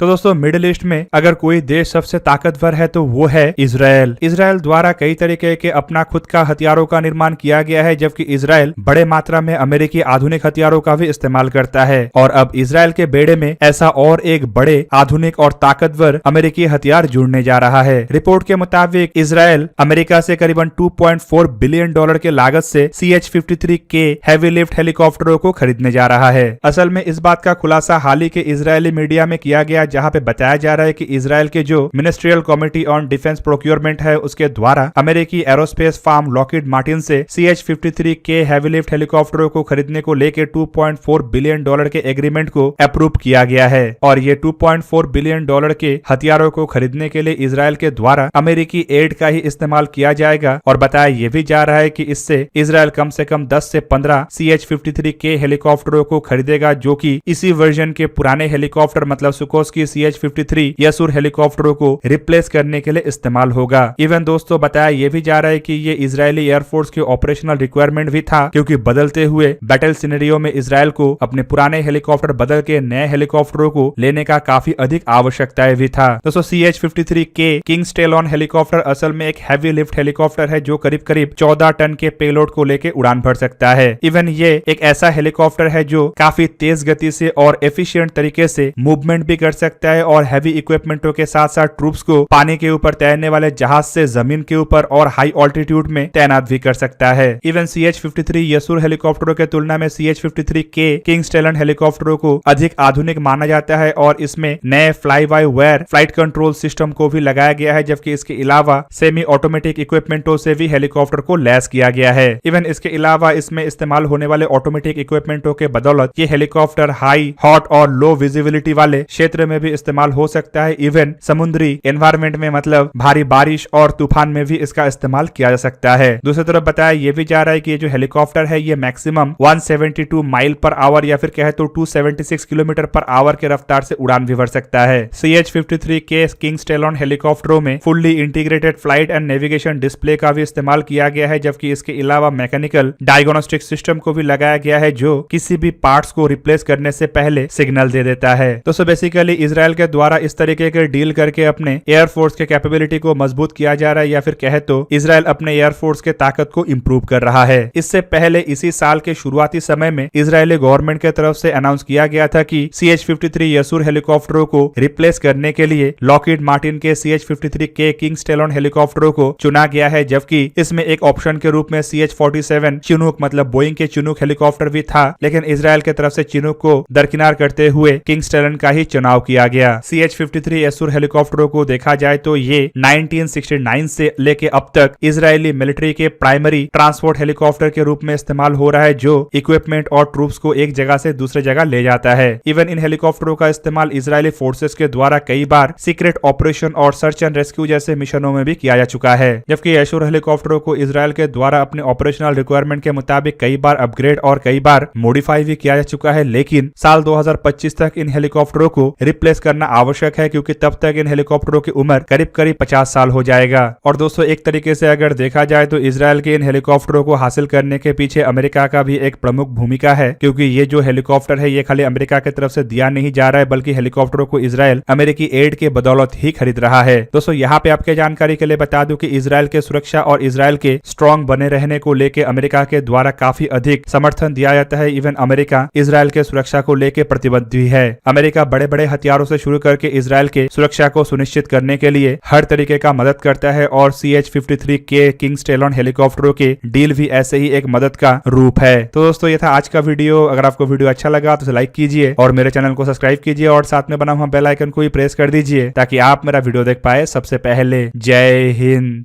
तो दोस्तों middle east में अगर कोई देश सबसे ताकतवर है तो वो है इजराइल। इजराइल द्वारा कई तरीके के अपना खुद का हथियारों का निर्माण किया गया है, जबकि इजराइल बड़े मात्रा में अमेरिकी आधुनिक हथियारों का भी इस्तेमाल करता है। और अब इजराइल के बेड़े में ऐसा और एक बड़े आधुनिक और ताकतवर अमेरिकी हथियार जुड़ने जा रहा है। रिपोर्ट के मुताबिक इजराइल अमेरिका से करीबन $2.4 बिलियन के लागत से CH-53K हैवी लिफ्ट हेलीकॉप्टरों को खरीदने जा रहा है। असल में इस बात का खुलासा हाल ही के इजरायली मीडिया में किया गया, जहां पे बताया जा रहा है कि इजराइल के जो ministerial committee on defence procurement है उसके द्वारा अमेरिकी एरोस्पेस फार्म लॉकहीड मार्टिन से CH-53K हैवी लिफ्ट हेलीकॉप्टरों को खरीदने को लेकर $2.4 बिलियन के एग्रीमेंट को अप्रूव किया गया है। और ये $2.4 बिलियन के हथियारों को खरीदने के लिए इजराइल के द्वारा अमेरिकी एड का ही इस्तेमाल किया जाएगा। और बताया यह भी जा रहा है कि इससे इजराइल कम से कम 10 से 15 CH-53K हेलीकॉप्टरों को खरीदेगा, जो कि इसी वर्जन के पुराने हेलीकॉप्टर मतलब सुकोस की CH-53 यसूर हेलीकॉप्टरों को रिप्लेस करने के लिए इस्तेमाल होगा। इवन दोस्तों बताया यह भी जा रहा है कि ये इजरायली एयरफोर्स की ऑपरेशनल रिक्वायरमेंट भी था, क्योंकि बदलते हुए बैटल सिनेरियो में इजराइल को अपने पुराने हेलीकॉप्टर बदल के नए हेलीकॉप्टरों को लेने का काफी अधिक आवश्यकता भी था। दोस्तों CH-53K किंग स्टेलॉन हेलीकॉप्टर असल में एक हैवी लिफ्ट हेलीकॉप्टर है जो करीब करीब 14 टन के पेलोड को लेकर उड़ान भर सकता है। इवन ये एक ऐसा हेलीकॉप्टर है जो काफी तेज गति से और एफिशिएंट तरीके से मूवमेंट भी कर सकता है और हैवी इक्विपमेंटों के साथ साथ ट्रूप्स को पानी के ऊपर तैरने वाले जहाज से जमीन के ऊपर और हाई ऑल्टीट्यूड में तैनात भी कर सकता है। इवन CH-53 यसूर हेलीकॉप्टरों के तुलना में CH-53K किंग स्टेलन हेलीकॉप्टरों को अधिक आधुनिक माना जाता है और इसमें नए fly by wire flight control system को भी लगाया गया है, जबकि इसके अलावा सेमी ऑटोमेटिक इक्विपमेंटों से भी हेलीकॉप्टर को लैस किया गया है। इवन इसके अलावा इसमें इस्तेमाल होने वाले ऑटोमेटिक इक्विपमेंटों के बदौलत ये हेलीकॉप्टर हाई, हॉट और लो विजिबिलिटी वाले क्षेत्र में भी इस्तेमाल हो सकता है। इवन समुद्री एनवायरमेंट में मतलब भारी बारिश और तूफान में भी इसका इस्तेमाल किया जा सकता है। दूसरी तरफ बताया यह भी जा रहा है कि ये जो हेलीकॉप्टर है ये मैक्सिमम 172 माइल पर आवर या फिर कहे तो 276 किलोमीटर पर आवर के रफ्तार से उड़ान भी भर सकता है। CH-53K किंग स्टेलॉन हेलीकॉप्टरों में fully integrated flight and navigation display का भी इस्तेमाल किया गया है, जबकि इसके अलावा मैकेनिकल डायग्नोस्टिक सिस्टम को भी लगाया गया है जो किसी भी पार्ट्स को रिप्लेस करने से पहले सिग्नल दे देता है। तो बेसिकली इजराइल के द्वारा इस तरीके के डील करके अपने एयरफोर्स के कैपेबिलिटी को मजबूत किया जा रहा है, या फिर कहे तो इजराइल अपने एयरफोर्स के ताकत को इंप्रूव कर रहा है। इससे पहले इसी साल के शुरुआती समय में इजरायली गवर्नमेंट के तरफ से अनाउंस किया गया था कि CH-53 यसूर हेलीकॉप्टरों को रिप्लेस करने के लिए लॉकहीड मार्टिन के CH-53K किंग स्टेलॉन हेलीकॉप्टरों को चुना गया है, जबकि इसमें एक ऑप्शन के रूप में CH-47 चिनूक मतलब बोइंग के चिनूक हेलीकॉप्टर भी था, लेकिन इजराइल के तरफ से चिनूक को दरकिनार करते हुए किंग स्टेलन का ही चुनाव किया गया। CH-53 यसूर हेलीकॉप्टरों को देखा जाए तो ये 1969 से लेके अब तक इजरायली मिलिट्री के प्राइमरी ट्रांसपोर्ट हेलीकॉप्टर के रूप में इस्तेमाल हो रहा है, जो इक्विपमेंट और ट्रूप्स को एक जगह से दूसरे जगह ले जाता है। इवन इन हेलीकॉप्टरों का इस्तेमाल इजरायली फोर्सेस के द्वारा कई बार सीक्रेट ऑपरेशन और सर्च एंड रेस्क्यू जैसे मिशनों में भी किया जा चुका है, जबकि यसूर हेलीकॉप्टरों को इजराइल के द्वारा अपने ऑपरेशनल रिक्वायरमेंट के मुताबिक कई बार अपग्रेड और कई बार मॉडिफाई भी किया जा चुका है। लेकिन साल 2025 तक इन हेलीकॉप्टरों को रिप्लेस करना आवश्यक है, क्योंकि तब तक इन हेलीकॉप्टरों की उम्र करीब करीब 50 साल हो जाएगा। और दोस्तों एक तरीके से अगर देखा जाए तो इजराइल के इन हेलीकॉप्टरों को हासिल करने के पीछे अमेरिका का भी एक प्रमुख भूमिका है, क्योंकि ये जो हेलीकॉप्टर है ये खाली अमेरिका की तरफ से दिया नहीं जा रहा है, बल्कि हेलीकॉप्टरों को इजराइल अमेरिकी एड के बदौलत ही खरीद रहा है। दोस्तों यहाँ पे आपके जानकारी के लिए बता दूं कि इजराइल के सुरक्षा और इजराइल के स्ट्रॉन्ग बने रहने को लेकर अमेरिका के द्वारा काफी अधिक समर्थन दिया जाता है। इवन अमेरिका इजराइल के सुरक्षा को लेकर प्रतिबद्ध भी है। अमेरिका बड़े बड़े हथियारों से शुरू करके इजराइल के सुरक्षा को सुनिश्चित करने के लिए हर तरीके का मदद करता है, और CH-53K किंग स्टेलॉन हेलीकॉप्टरों के डील भी ऐसे ही एक मदद का रूप है। तो दोस्तों ये था आज का वीडियो। अगर आपको वीडियो अच्छा लगा तो लाइक कीजिए और मेरे चैनल को सब्सक्राइब कीजिए और साथ में बना हुआ बेल आइकन को भी प्रेस कर दीजिए ताकि आप मेरा वीडियो देख पाए सबसे पहले। जय हिंद।